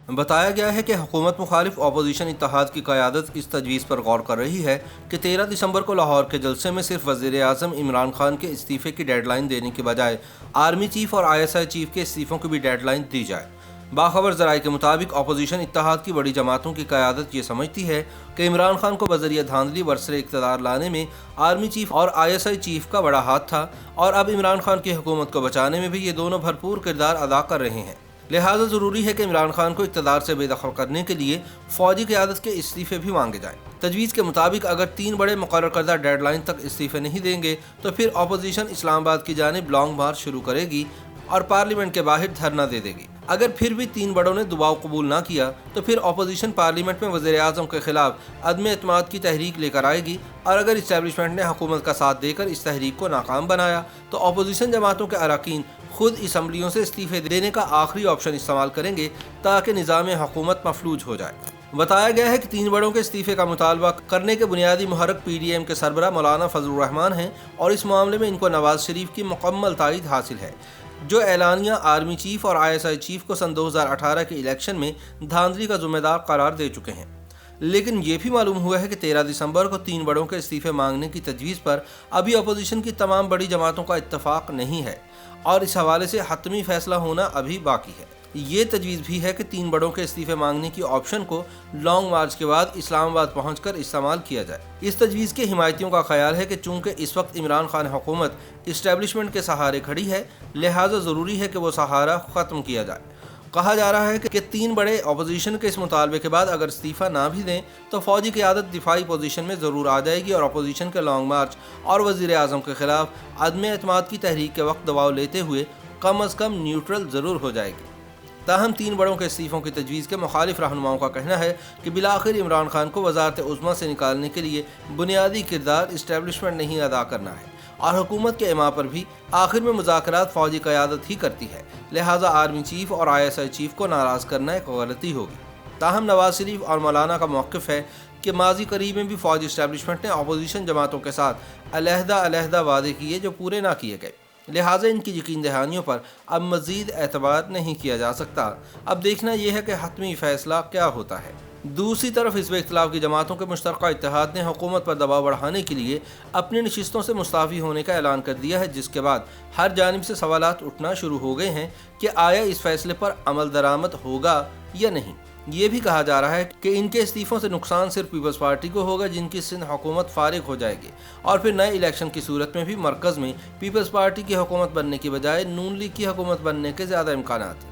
بتایا گیا ہے کہ حکومت مخالف اپوزیشن اتحاد کی قیادت اس تجویز پر غور کر رہی ہے کہ 13 دسمبر کو لاہور کے جلسے میں صرف وزیر اعظم عمران خان کے استعفے کی ڈیڈ لائن دینے کے بجائے آرمی چیف اور ISI چیف کے استعفوں کی بھی ڈیڈ لائن دی جائے۔ باخبر ذرائع کے مطابق اپوزیشن اتحاد کی بڑی جماعتوں کی قیادت یہ سمجھتی ہے کہ عمران خان کو بذریعہ دھاندلی برسر اقتدار لانے میں آرمی چیف اور ISI چیف کا بڑا ہاتھ تھا، اور اب عمران خان کی حکومت کو بچانے میں بھی یہ دونوں بھرپور کردار ادا کر رہے ہیں۔ لہٰذا ضروری ہے کہ عمران خان کو اقتدار سے بے دخل کرنے کے لیے فوجی قیادت کے استعفے بھی مانگے جائیں۔ تجویز کے مطابق اگر 3 بڑے مقرر کردہ ڈیڈ لائن تک استعفے نہیں دیں گے تو پھر اپوزیشن اسلام آباد کی جانب لانگ مارچ شروع کرے گی اور پارلیمنٹ کے باہر دھرنا دے دے گی۔ اگر پھر بھی 3 بڑوں نے دباؤ قبول نہ کیا تو پھر اپوزیشن پارلیمنٹ میں وزیر اعظم کے خلاف عدم اعتماد کی تحریک لے کر آئے گی، اور اگر اسٹیبلشمنٹ نے حکومت کا ساتھ دے کر اس تحریک کو ناکام بنایا تو اپوزیشن جماعتوں کے اراکین خود اسمبلیوں سے استعفے دینے کا آخری آپشن استعمال کریں گے تاکہ نظام حکومت مفلوج ہو جائے۔ بتایا گیا ہے کہ 3 بڑوں کے استعفے کا مطالبہ کرنے کے بنیادی محرک PDM کے سربراہ مولانا فضل الرحمان ہیں، اور اس معاملے میں ان کو نواز شریف کی مکمل تائید حاصل ہے، جو اعلانیہ آرمی چیف اور ISI چیف کو سن 2018 کے الیکشن میں دھاندلی کا ذمہ دار قرار دے چکے ہیں۔ لیکن یہ بھی معلوم ہوا ہے کہ 13 دسمبر کو 3 بڑوں کے استعفے مانگنے کی تجویز پر ابھی اپوزیشن کی تمام بڑی جماعتوں کا اتفاق نہیں ہے، اور اس حوالے سے حتمی فیصلہ ہونا ابھی باقی ہے۔ یہ تجویز بھی ہے کہ 3 بڑوں کے استعفے مانگنے کی آپشن کو لانگ مارچ کے بعد اسلام آباد پہنچ کر استعمال کیا جائے۔ اس تجویز کے حمایتیوں کا خیال ہے کہ چونکہ اس وقت عمران خان حکومت اسٹیبلشمنٹ کے سہارے کھڑی ہے، لہٰذا ضروری ہے کہ وہ سہارا ختم کیا جائے۔ کہا جا رہا ہے کہ 3 بڑے اپوزیشن کے اس مطالبے کے بعد اگر استعفیٰ نہ بھی دیں تو فوجی قیادت دفاعی پوزیشن میں ضرور آ جائے گی، اور اپوزیشن کے لانگ مارچ اور وزیر اعظم کے خلاف عدم اعتماد کی تحریک کے وقت دباؤ لیتے ہوئے کم از کم نیوٹرل ضرور ہو جائے گی۔ تاہم 3 بڑوں کے استعفوں کی تجویز کے مخالف رہنماؤں کا کہنا ہے کہ بالآخر عمران خان کو وزارت عظمیٰ سے نکالنے کے لیے بنیادی کردار اسٹیبلشمنٹ نہیں ادا کرنا ہے، اور حکومت کے اما پر بھی آخر میں مذاکرات فوجی قیادت ہی کرتی ہے، لہٰذا آرمی چیف اور ISI چیف کو ناراض کرنا ایک غلطی ہوگی۔ تاہم نواز شریف اور مولانا کا موقف ہے کہ ماضی قریب میں بھی فوجی اسٹیبلشمنٹ نے اپوزیشن جماعتوں کے ساتھ علیحدہ وعدے کیے جو پورے نہ کیے گئے، لہٰذا ان کی یقین دہانیوں پر اب مزید اعتماد نہیں کیا جا سکتا۔ اب دیکھنا یہ ہے کہ حتمی فیصلہ کیا ہوتا ہے۔ دوسری طرف حزب اختلاف کی جماعتوں کے مشترکہ اتحاد نے حکومت پر دباؤ بڑھانے کے لیے اپنی نشستوں سے مستعفی ہونے کا اعلان کر دیا ہے، جس کے بعد ہر جانب سے سوالات اٹھنا شروع ہو گئے ہیں کہ آیا اس فیصلے پر عمل درآمد ہوگا یا نہیں۔ یہ بھی کہا جا رہا ہے کہ ان کے استعفوں سے نقصان صرف پیپلز پارٹی کو ہوگا، جن کی سندھ حکومت فارغ ہو جائے گی، اور پھر نئے الیکشن کی صورت میں بھی مرکز میں پیپلز پارٹی کی حکومت بننے کی بجائے نون لیگ کی حکومت بننے کے زیادہ امکانات ہیں۔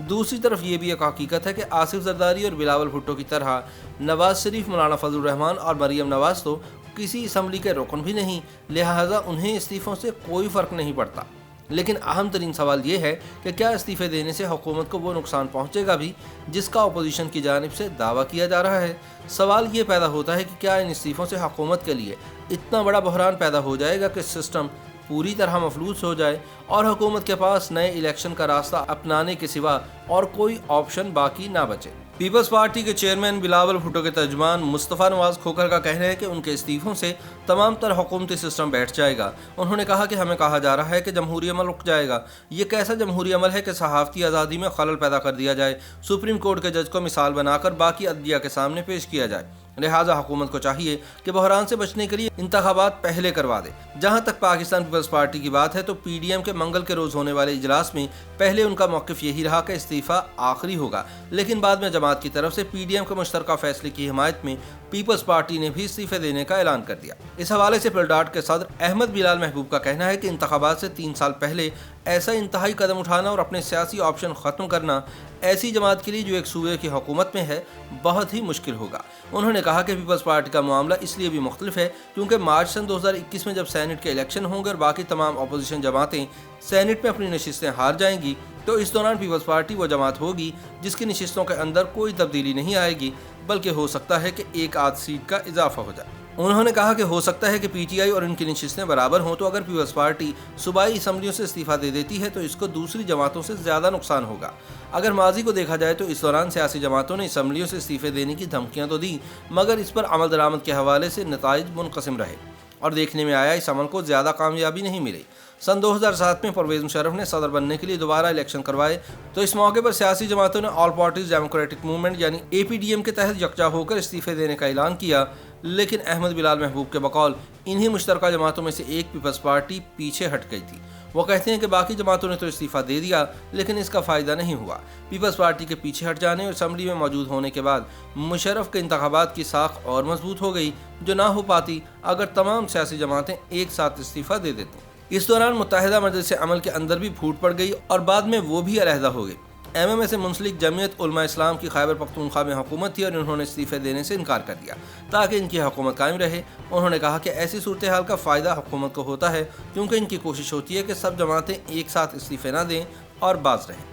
دوسری طرف یہ بھی ایک حقیقت ہے کہ آصف زرداری اور بلاول بھٹو کی طرح نواز شریف، مولانا فضل الرحمان اور مریم نواز تو کسی اسمبلی کے رکن بھی نہیں، لہٰذا انہیں استعفوں سے کوئی فرق نہیں پڑتا۔ لیکن اہم ترین سوال یہ ہے کہ کیا استعفے دینے سے حکومت کو وہ نقصان پہنچے گا بھی جس کا اپوزیشن کی جانب سے دعویٰ کیا جا رہا ہے؟ سوال یہ پیدا ہوتا ہے کہ کیا ان استعفوں سے حکومت کے لیے اتنا بڑا بحران پیدا ہو جائے گا کہ سسٹم پوری طرح مفلوج ہو جائے اور حکومت کے پاس نئے الیکشن کا راستہ اپنانے کے سوا اور کوئی آپشن باقی نہ بچے۔ پیپلز پارٹی کے چیئرمین بلاول بھٹو کے ترجمان مصطفیٰ نواز کھوکھر کا کہنا ہے کہ ان کے استعفوں سے تمام تر حکومتی سسٹم بیٹھ جائے گا۔ انہوں نے کہا کہ ہمیں کہا جا رہا ہے کہ جمہوری عمل رک جائے گا۔ یہ کیسا جمہوری عمل ہے کہ صحافتی آزادی میں خلل پیدا کر دیا جائے، سپریم کورٹ کے جج کو مثال بنا کر باقی عدلیہ کے سامنے پیش کیا جائے؟ لہٰذا حکومت کو چاہیے کہ بحران سے بچنے کے لیے انتخابات پہلے کروا دے۔ جہاں تک پاکستان پیپلز پارٹی کی بات ہے تو PDM کے منگل کے روز ہونے والے اجلاس میں پہلے ان کا موقف یہی رہا کہ استعفیٰ آخری ہوگا، لیکن بعد میں جماعت کی طرف سے PDM کے مشترکہ فیصلے کی حمایت میں پیپلز پارٹی نے بھی استعفے دینے کا اعلان کر دیا۔ اس حوالے سے پلڈاٹ کے صدر احمد بلال محبوب کا کہنا ہے کہ انتخابات سے 3 سال پہلے ایسا انتہائی قدم اٹھانا اور اپنے سیاسی آپشن ختم کرنا ایسی جماعت کے لیے جو ایک صوبے کی حکومت میں ہے بہت ہی مشکل ہوگا۔ انہوں نے کہا کہ پیپلز پارٹی کا معاملہ اس لیے بھی مختلف ہے کیونکہ مارچ سن 2021 میں جب سینٹ کے الیکشن ہوں گے اور باقی تمام اپوزیشن جماعتیں سینٹ میں اپنی نشستیں ہار جائیں گی تو اس دوران پیپلز پارٹی وہ جماعت ہوگی جس کی نشستوں کے اندر کوئی تبدیلی نہیں آئے گی، بلکہ ہو سکتا ہے کہ 1 آدھ سیٹ کا اضافہ ہو جائے۔ انہوں نے کہا کہ ہو سکتا ہے کہ PTI اور ان کی نشستیں برابر ہوں، تو اگر پیپلز پارٹی صوبائی اسمبلیوں سے استعفیٰ دے دیتی ہے تو اس کو دوسری جماعتوں سے زیادہ نقصان ہوگا۔ اگر ماضی کو دیکھا جائے تو اس دوران سیاسی جماعتوں نے اسمبلیوں سے استعفے دینے کی دھمکیاں تو دی، مگر اس پر عمل درآمد کے حوالے سے نتائج منقسم رہے اور دیکھنے میں آیا اس عمل کو زیادہ کامیابی نہیں ملی۔ सन 2007 में परवेज मुशर्रफ ने सदर बनने के लिए दोबारा इलेक्शन करवाए तो इस मौके पर सियासी जमातों ने ऑल पार्टीज डेमोक्रेटिक मूवमेंट यानी APDM के तहत यकजा होकर इस्तीफे देने का ऐलान किया, लेकिन अहमद बिलाल महबूब के बकौल इन्हीं मुश्तरका जमातों में से एक पीपल्स पार्टी पीछे हट गई थी। वो कहते हैं कि बाकी जमातों ने तो इस्तीफा दे दिया लेकिन इसका फ़ायदा नहीं हुआ। पीपल्स पार्टी के पीछे हट जाने और असम्बली में मौजूद होने के बाद मुशर्रफ के इंतखाबात की साख और मजबूत हो गई, जो ना हो पाती अगर तमाम सियासी जमातें एक साथ इस्तीफा दे देती। इस दौरान मुत्तहिदा मजलिस अमल के अंदर भी फूट पड़ गई और बाद में वो भी अलहदा हो गई। MMA से मुंसलिक जमीयत उलमा इस्लाम की खैबर पख्तूनख्वा में हुकूमत थी और उन्होंने इस्तीफे देने से इनकार कर दिया ताकि इनकी हुकूमत कायम रहे। उन्होंने कहा कि ऐसी सूरत हाल का फ़ायदा हुकूमत को होता है क्योंकि इनकी कोशिश होती है कि सब जमातें एक साथ इस्तीफे ना दें और बाज रहें।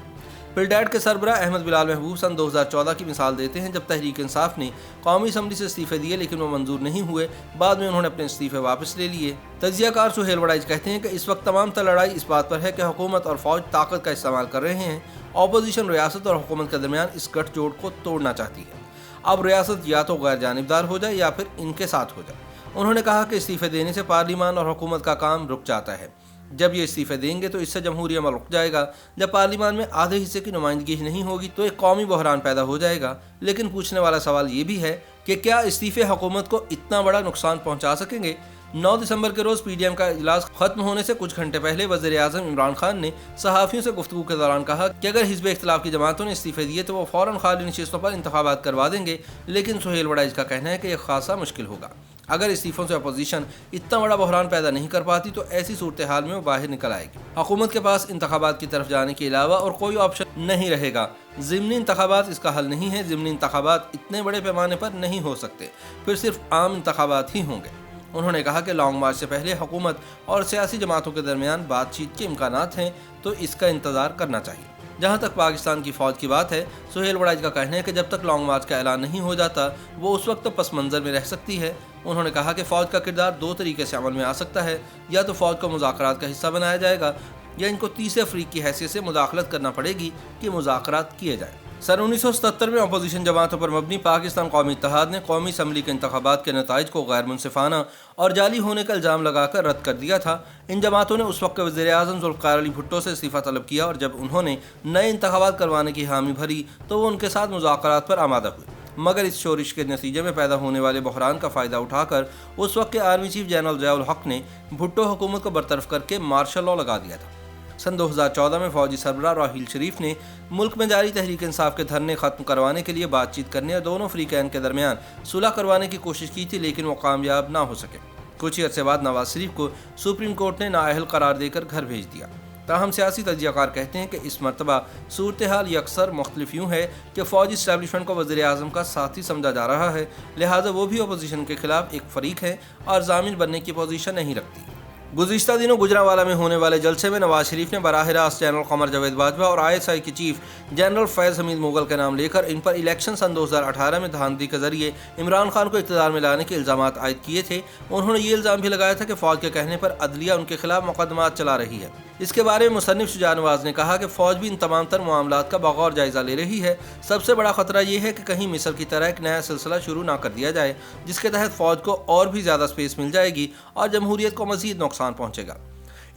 पिलडैट के सरबराह अहमद बिलाल महबूब सन 2014 की मिसाल देते हैं, जब तहरीक इंसाफ ने कौमी असम्बली से इस्तीफे दिए लेकिन वो मंजूर नहीं हुए। बाद में उन्होंने अपने इस्तीफे वापस ले लिए। तजियाकार सुहेल वड़ाइच कहते हैं कि इस वक्त तमाम लड़ाई इस बात पर है कि हुकूमत और फौज ताकत का इस्तेमाल कर रहे हैं। अपोजिशन रियासत और हुकूमत के दरमियान इस गठजोड़ को तोड़ना चाहती है। अब रियासत या तो गैर जानिबदार हो जाए या फिर इनके साथ हो जाए। उन्होंने कहा कि इस्तीफे देने से पार्लिमान और हुकूमत का काम रुक जाता है। जब ये इस्तीफे देंगे तो इससे जमहूरी अमल रुक जाएगा। जब पार्लिमान में आधे हिस्से की नुमाइंदगी ही नहीं होगी तो एक कौमी बहरान पैदा हो जाएगा। लेकिन पूछने वाला सवाल ये भी है कि क्या इस्तीफे हुकूमत को इतना बड़ा नुकसान पहुंचा सकेंगे? 9 दिसंबर के रोज़ PDM का इजलास खत्म होने से कुछ घंटे पहले वज़ीर आज़म इमरान खान ने सहाफ़ियों से गुफ्तगू के दौरान कहा कि अगर हिज़्ब इख्तिलाफ की जमातों ने इस्तीफे दिए तो वो फ़ौरन खाली नशिस्तों पर इंतखाबात करवा देंगे। लेकिन सुहेल वड़ाइच का कहना है कि यह खासा मुश्किल होगा। अगर इस्तीफों से अपोजिशन इतना बड़ा बहरान पैदा नहीं कर पाती तो ऐसी सूरत हाल में वो बाहर निकल आएगी। हुकूमत के पास इंतखाबात की तरफ जाने के अलावा और कोई ऑप्शन नहीं रहेगा। ज़िमनी इंतखाबात इसका हल नहीं है। ज़िमनी इंतखाबात इतने बड़े पैमाने पर नहीं हो सकते, फिर सिर्फ आम इंतखाबात ही होंगे। उन्होंने कहा कि लॉन्ग मार्च से पहले हुकूमत और सियासी जमातों के दरमियान बातचीत के इम्कानात हैं तो इसका इंतज़ार करना चाहिए। जहाँ तक पाकिस्तान की फ़ौज की बात है, सुहेल वड़ाइच का कहना है कि जब तक लॉन्ग मार्च का ऐलान नहीं हो जाता वो उस वक्त पस मंज़र में रह सकती है। उन्होंने कहा कि फ़ौज का किरदार 2 तरीके से अमल में आ सकता है, या तो फ़ौज को मुज़ाकरात का हिस्सा बनाया जाएगा या इनको तीसरे अफ्रीक की हैसियत से मुदाखलत करना पड़ेगी कि मुज़ाकरात किए जाएँ। सन 1977 में अपोजिशन जमातों पर मबनी पाकिस्तान कौमी इत्तेहाद ने कौमी असम्बली के इंतखाबात के नताइज को गैर मुनसिफाना और जाली होने का इल्ज़ाम लगाकर रद्द कर दिया था। इन जमातों ने उस वक्त के वज़ीर आज़म ज़ुल्फ़िकार अली भुट्टो से इस्तीफ़ा तलब किया और जब उन्होंने नए इंतखाबात करवाने की हामी भरी तो वो उनके साथ मुज़ाकरात पर आमादा हुए। मगर इस शोरिश के नतीजे में पैदा होने वाले बहरान का फ़ायदा उठाकर उस वक्त के आर्मी चीफ जनरल ज़िया उल हक़ ने भुट्टो हुकूमत को बरतरफ करके मार्शल लॉ लगा दिया था। सन 2014 में फौजी सरबराह राहील शरीफ ने मुल्क में जारी तहरीक इंसाफ के धरने ख़त्म करवाने के लिए बातचीत करने और दोनों फ़रीक़ैन के दरमियान सुलह करवाने की कोशिश की थी, लेकिन वो कामयाब ना हो सके। कुछ ही अर्से बाद नवाज शरीफ को सुप्रीम कोर्ट ने नाअहल करार देकर घर भेज दिया। ताहम सियासी तजियाकार कहते हैं कि इस मरतबा सूरत हाल यकसर मुख्तलिफ यूँ है कि फ़ौजी इस्टेब्लिशमेंट को वज़ीर आज़म का साथी समझा जा रहा है, लिहाजा वो भी अपोजिशन के खिलाफ एक फ़रीक है और ज़ामिन बनने की पोजीशन नहीं रखती। गुज़िश्ता दिनों गुजरांवाला में होने वाले जलसे में नवाज शरीफ ने बराह रास्त जनरल कमर जावेद बाजवा और ISI के चीफ जनरल फैज़ हमीद मुगल के नाम लेकर इन पर इलेक्शन सन 2018 में धांधली के जरिए इमरान खान को इक़्तिदार में लाने के इल्ज़ामात आयद किए थे। उन्होंने ये इल्ज़ाम भी लगाया था कि फ़ौज के कहने पर अदलिया उनके खिलाफ मुकदमात चला रही है। इसके बारे में मुसन्निफ़ शुजा नवाज़ ने कहा कि फ़ौज भी इन तमाम तर मामलात का बगौर जायज़ा ले रही है। सबसे बड़ा ख़तरा ये है कि कहीं मिस्र की तरह एक नया सिलसिला शुरू ना कर दिया जाए जिसके तहत फ़ौज को और भी ज़्यादा स्पेस मिल जाएगी और जमहूरियत को मज़ीद नुकसान पहुँचेगा।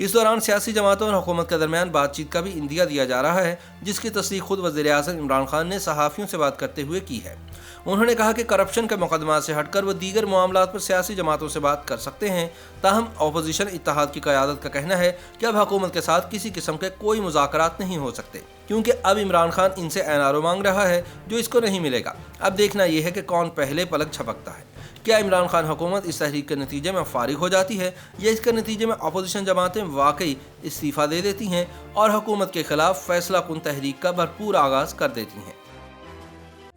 इस दौरान सियासी जमातों और हुकूमत के दरमियान बातचीत का भी इंदिया दिया जा रहा है, जिसकी तस्दीक खुद वज़ीर आज़म इमरान खान ने सहाफ़ियों से बात करते हुए की है। उन्होंने कहा कि करप्शन के मुकदमात से हटकर वो दीगर मामलात पर सियासी जमातों से बात कर सकते हैं। ताहम अपोजिशन इत्तेहाद की क़यादत का कहना है कि अब हुकूमत के साथ किसी किस्म के कोई मुज़ाकरात नहीं हो सकते, क्योंकि अब इमरान खान इनसे NRO मांग रहा है जो इसको नहीं मिलेगा। अब देखना यह है कि कौन पहले पलक झपकता है। क्या इमरान खान हुकूमत इस तहरीक के नतीजे में फारिग हो जाती है या इसके नतीजे में अपोजिशन जमातें वाकई इस्तीफ़ा दे देती हैं और हुकूमत के खिलाफ फैसला कुन तहरीक का भरपूर आगाज़ कर देती हैं।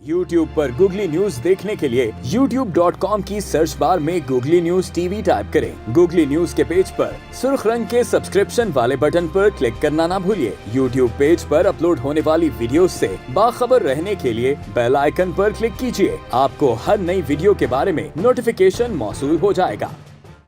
YouTube पर गूगली न्यूज देखने के लिए youtube.com की सर्च बार में गूगली न्यूज TV टाइप करें। गूगली न्यूज के पेज पर सुर्ख रंग के सब्सक्रिप्शन वाले बटन पर क्लिक करना ना भूलिए। YouTube पेज पर अपलोड होने वाली वीडियोस से बाखबर रहने के लिए बेल आइकन पर क्लिक कीजिए। आपको हर नई वीडियो के बारे में नोटिफिकेशन मौसूल हो जाएगा।